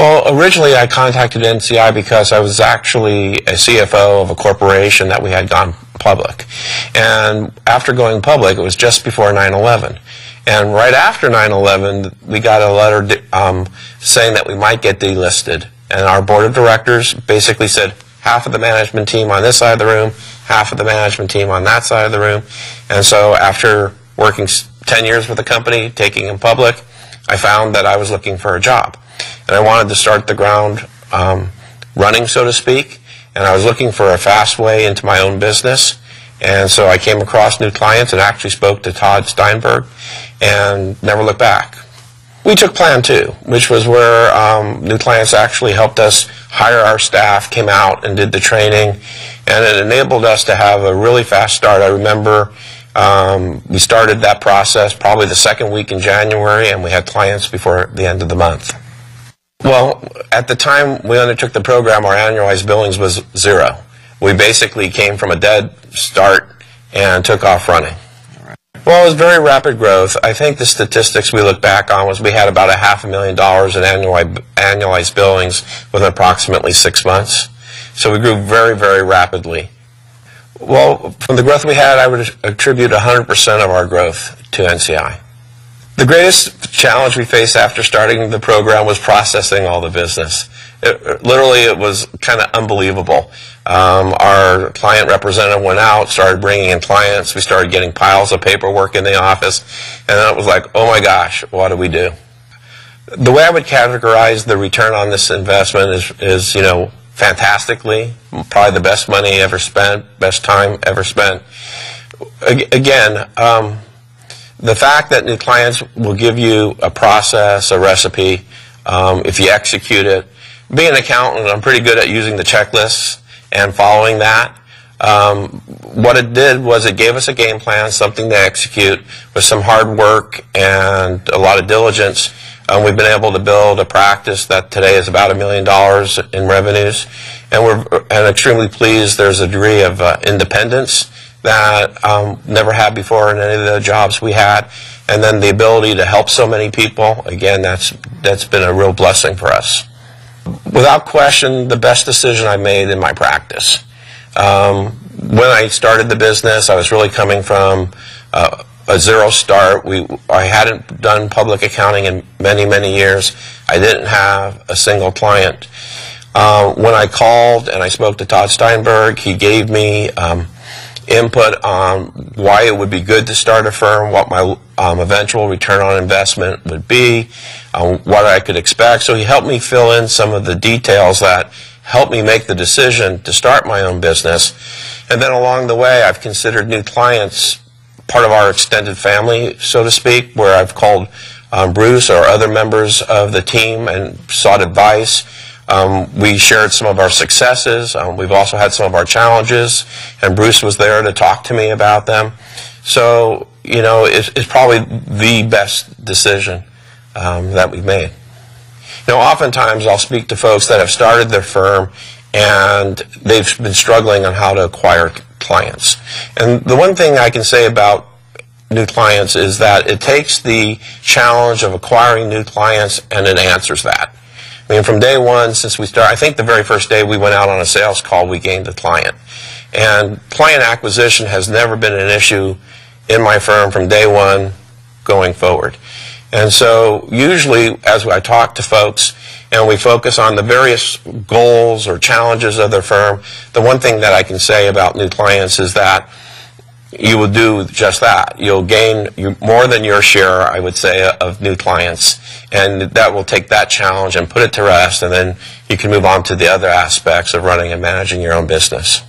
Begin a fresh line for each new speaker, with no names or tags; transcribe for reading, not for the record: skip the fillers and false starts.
Well, originally I contacted NCI because I was actually a CFO of a corporation that we had gone public. And after going public, it was just before 9/11. And right after 9/11, we got a letter saying that we might get delisted. And our board of directors basically said half of the management team on this side of the room, half of the management team on that side of the room. And so after working 10 years with the company, taking them public, I found that I was looking for a job. And I wanted to start the ground running, so to speak. And I was looking for a fast way into my own business. And so I came across New Clients and actually spoke to Todd Steinberg and never looked back. We took Plan 2, which was where New Clients actually helped us hire our staff, came out and did the training, and it enabled us to have a really fast start. I remember we started that process probably the second week in January, and we had clients before the end of the month. Well, at the time we undertook the program, our annualized billings was 0. We basically came from a dead start and took off running. Well, it was very rapid growth. I think the statistics we look back on was we had about $500,000 in annualized billings within approximately 6 months. So we grew very, very rapidly. Well, from the growth we had, I would attribute 100% of our growth to NCI. The greatest challenge we faced after starting the program was processing all the business. Literally, it was kind of unbelievable. Our client representative went out, started bringing in clients. We started getting piles of paperwork in the office, and then it was like, oh my gosh, what do we do? The way I would categorize the return on this investment is you know, fantastically, probably the best money ever spent, best time ever spent. Again, the fact that New Clients will give you a process, a recipe, if you execute it. Being an accountant, I'm pretty good at using the checklists and following that. What it did was it gave us a game plan, something to execute with some hard work and a lot of diligence. We've been able to build a practice that today is about $1 million in revenues, and we're extremely pleased. There's a degree of independence that never had before in any of the jobs we had, and then the ability to help so many people. Again, that's been a real blessing for us. Without question, the best decision I made in my practice. When I started the business, I was really coming from a zero start. I hadn't done public accounting in many, many years. I didn't have a single client. When I called and I spoke to Todd Steinberg, he gave me input on why it would be good to start a firm, what my eventual return on investment would be, what I could expect. So he helped me fill in some of the details that helped me make the decision to start my own business. And then along the way, I've considered New Clients part of our extended family, so to speak, where I've called Bruce or other members of the team and sought advice. We shared some of our successes. We've also had some of our challenges, and Bruce was there to talk to me about them. So, you know, it's probably the best decision that we've made. You know, oftentimes I'll speak to folks that have started their firm and they've been struggling on how to acquire clients. And the one thing I can say about New Clients is that it takes the challenge of acquiring new clients and it answers that. I mean, from day one, since we started, I think the very first day we went out on a sales call, we gained a client. And client acquisition has never been an issue in my firm from day one going forward. And so usually as I talk to folks and we focus on the various goals or challenges of their firm, the one thing that I can say about New Clients is that you will do just that. You'll gain more than your share, I would say, of new clients, and that will take that challenge and put it to rest, and then you can move on to the other aspects of running and managing your own business.